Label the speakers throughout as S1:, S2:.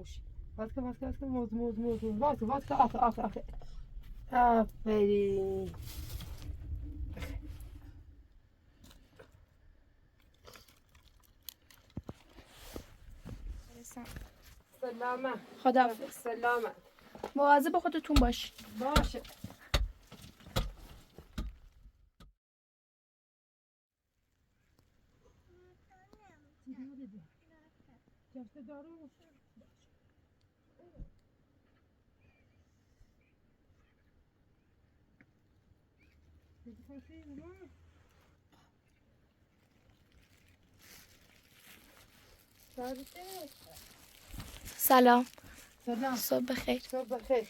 S1: موش واسه موز واسه آخه آفرین سلامه
S2: خداحافظ.
S1: سلامه
S2: مواظب خودتون باش.
S1: باشه
S2: سلام.
S1: سلام
S2: صبح بخیر.
S1: صبح بخیر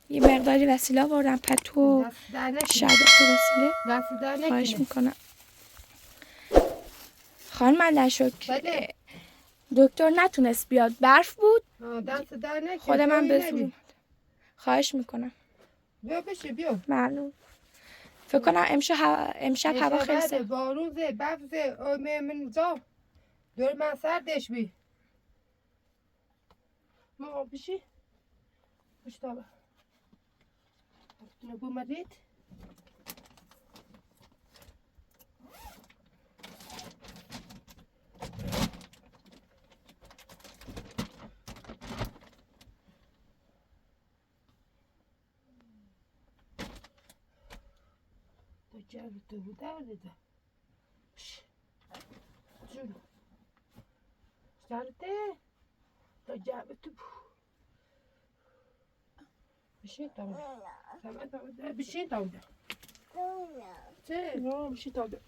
S2: یه مقداری وسیله آوردم پتو
S1: دست در نکنه
S2: شربت تو وسیله.
S1: دست در
S2: خواهش
S1: نکنه
S2: میکنم. خانم ملنشک
S1: بله
S2: دکتر نتونست بیاد، برف بود.
S1: دست در نکنه
S2: خود من
S1: جایی
S2: به زور
S1: نبی.
S2: اومد. خواهش میکنم.
S1: بیا بشه بیا
S2: ممنون. فکر کنم امشب هوا خیلی
S1: بده
S2: سرد.
S1: باروزه بفزه من جا دور من سردش بی ما بشی مشتابه نبو مرید تو جلو تو درده جلو سرده تو جلو تو بشین تاوده بشین تاوده چه؟ نه بشین تاوده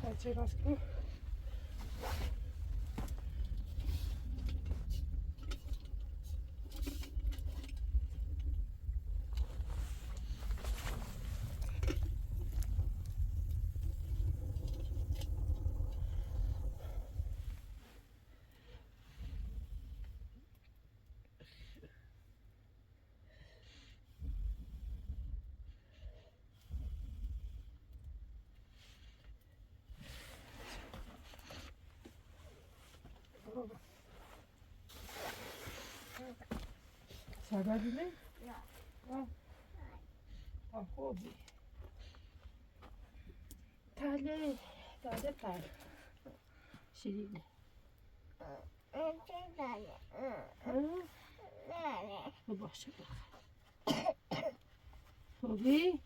S1: بچه راست کن. سببی نه؟ نه. خوبی. تله داده پر. شیرینه. باشه خوبی؟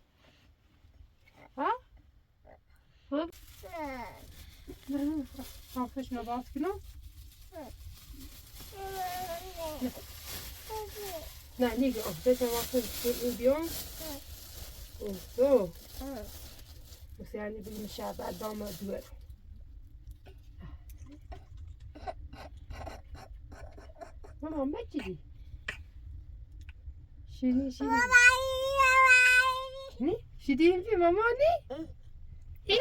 S1: ها؟ خوب؟ نه. آفش نباز کنم؟ نه نیگه آفش نباز بیام؟ اوه بس یعنی بگیم شب دام دوه ماما بچی شیرین نی؟ شیرین بی ماما نی؟ ای؟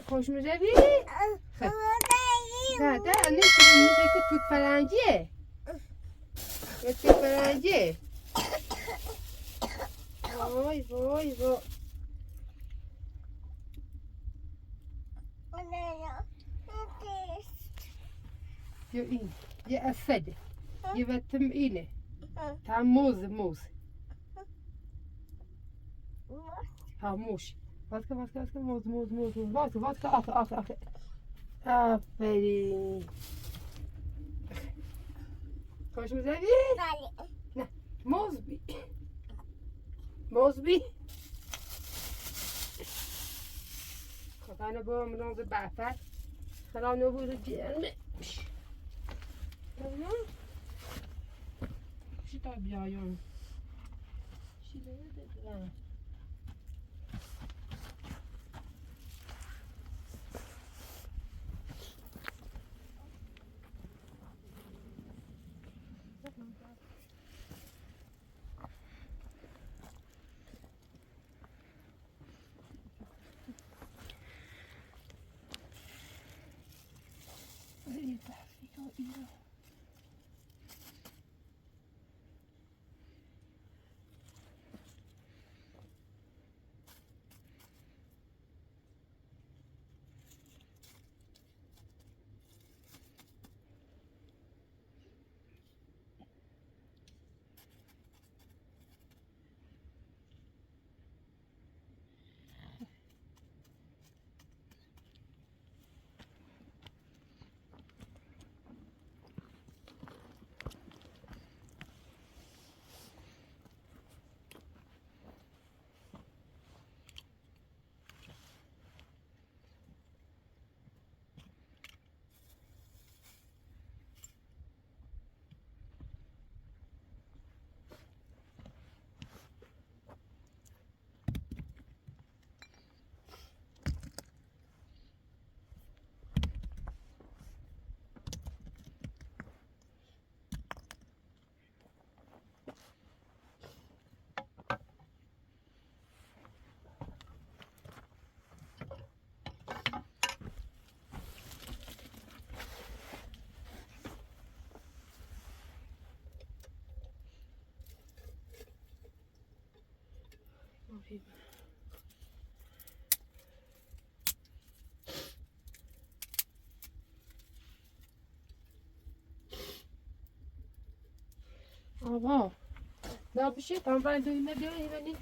S1: خوش می‌روی؟ نه نه شیرین که توت فرنگیه توت فرنگیه وای وای وای یا این یه اسده یه وتم اینه تا موز ها موش واسه موز واسه آخه آفرین خوش می‌زنی؟ نه موز بی خدا با مناظ بعثت خلا نبود جرمه چی تا بیایم چی داره آوا نه بشه tam ben duyma diyor beni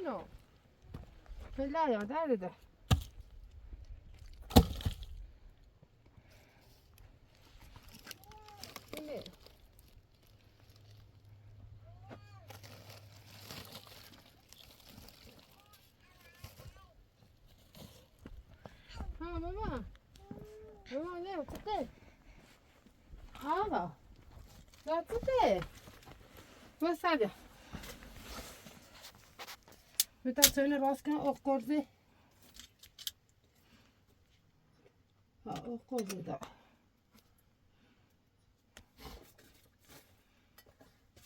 S1: no. Là, guarda, da. Mamma. Mamma, ne tutte. Hava. Da tutte. Vad sa jag? Vi tar söner raskan och korzi. Ja, och korzi då.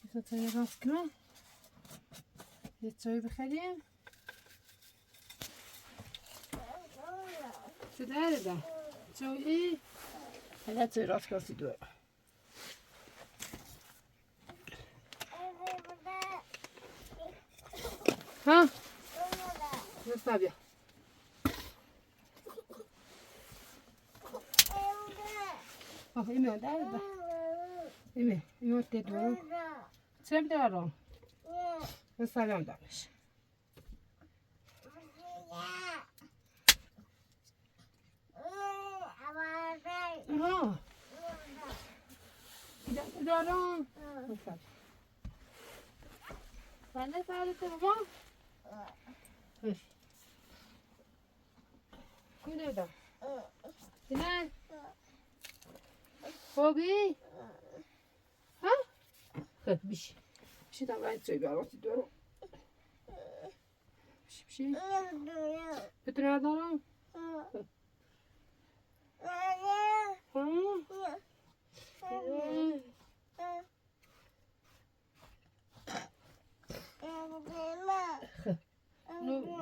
S1: Vi tar söner raskan. Ett söj بخریم. Så där är det. Så i. Eller så raskan så då. Ha? Zostawię. O, imię, daj. Imię ty dwa. Co by dała? Zostawiam dalej. Aha. Dara. Zostawię. Sen de sağlıklı baba. Öf. Güne de. Güne. Bobby. Ha? Öf bir şey. Bir şey de ben söylüyorum. Diyorum. Bir şey. Bütün adamım.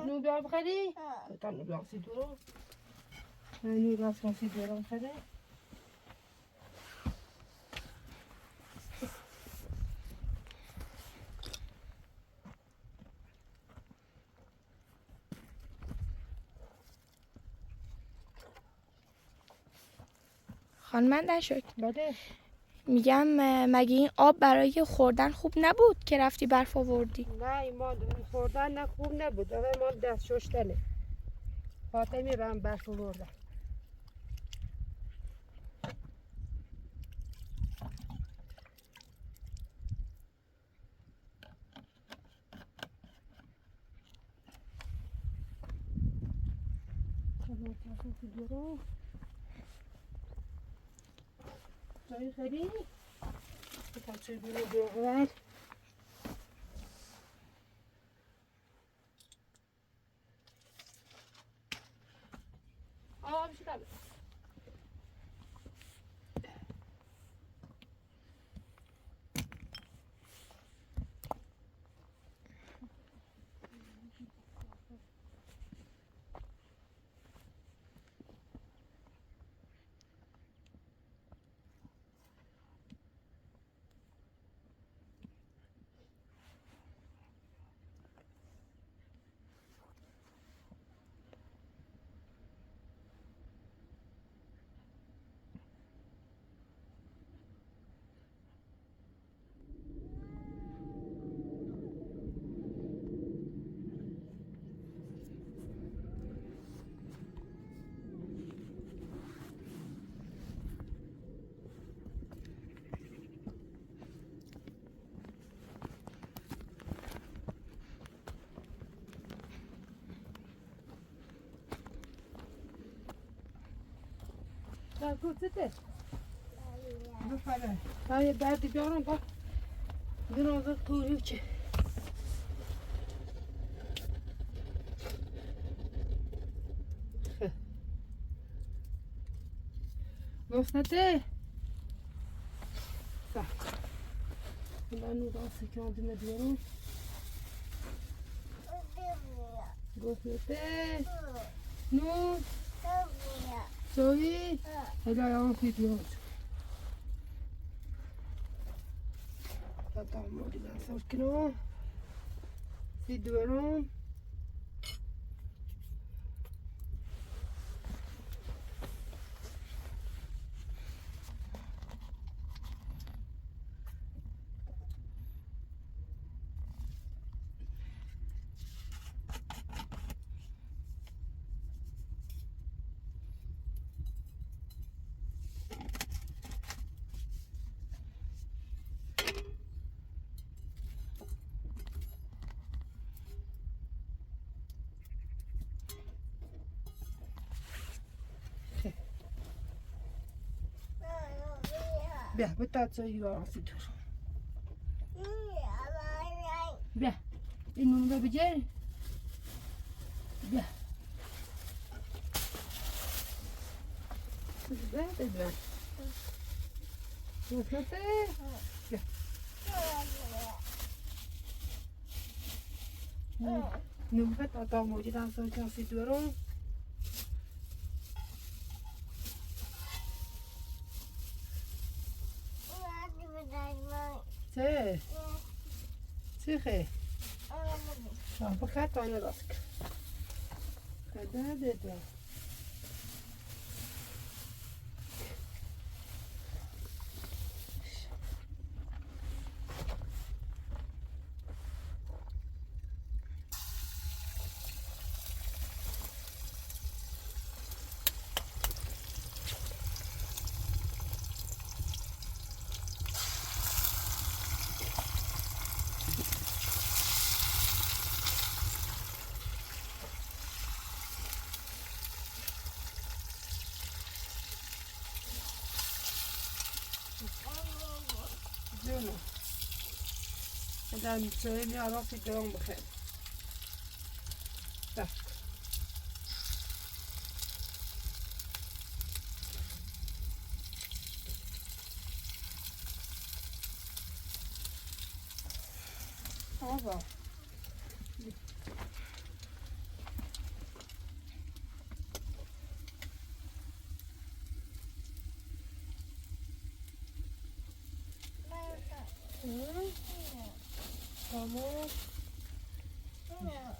S1: Nu doar بخری؟ تا nu doar سی دورو. Nu doar سی دورو بخری.
S2: خانم نشک
S1: بله.
S2: میگم مگه این آب برای خوردن خوب نبود که رفتی برف آوردی؟
S1: نه این ما خوردن نه خوب نبود. اول ما دست شستنه. فاطمه برام برف آوردن. جایی خیلی بکنم چه بیرون دوغور آه بشه دبه در کورسته بفره تا یه دردی بیارم با دنازه کوریو که گفتته من راستی که آدمه بیارم گفتته نو سوی هدایان فیدیوز تا موردی من سرک کنم فیدیوارم بیا بتا چایی رو آسی دور بیا این نونو رو بجر بیا بیا بیا نفته بیا نونو تا تا موجود هم سوچ آسی دورو چه؟ چه خیلی؟ بخیر تانه راست کن کده دیده جونو ادام چایی راست درون بخیر بس آبا Tamam. Tamam.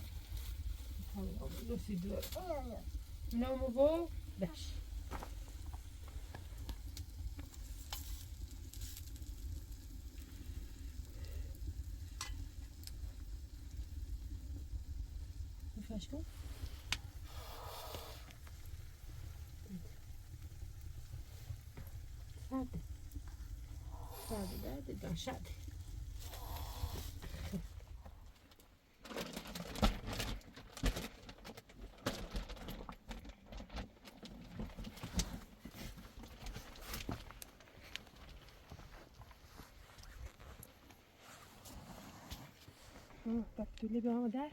S1: Nasıl diyor? Ne mu bu? 5. Faz com? Sabe? Sabe, dá chade. Bak tüyle bir ama der.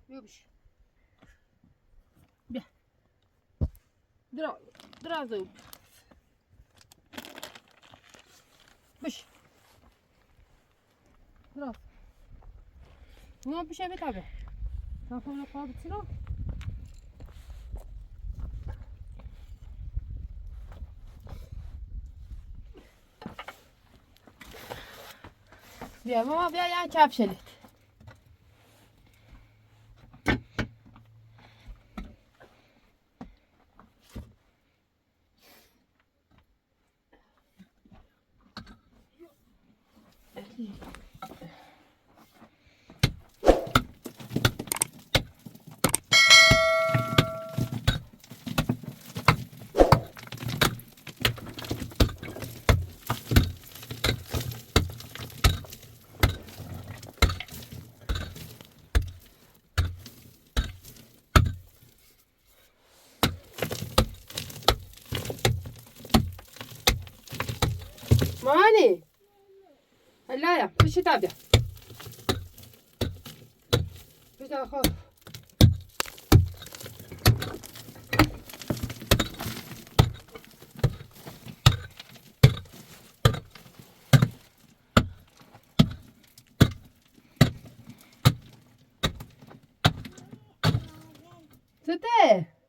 S1: Любиш. Бя. Дразу. Бış. Biraz. Buna bir şey bit abi. Kafamda kal bitsin o. Bia mama bia ya çapşelit. ماني لا يا مش تابع بتاخذ ستة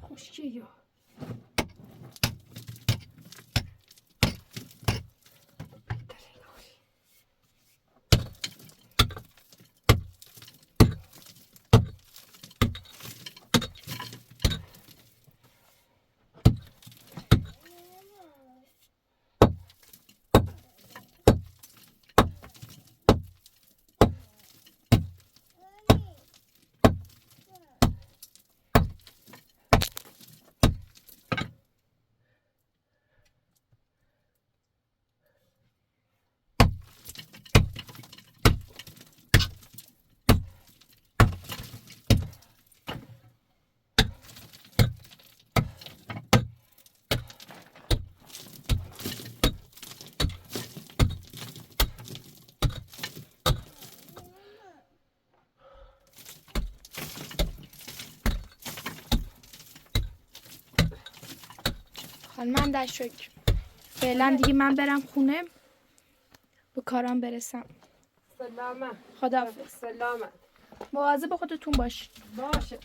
S1: خوش چیه
S2: من در شکر. فعلا دیگه من برم خونه به کارم برسم.
S1: سلامت.
S2: خداحافظ.
S1: سلامت.
S2: مواظب خودتون باشید.
S1: باشه.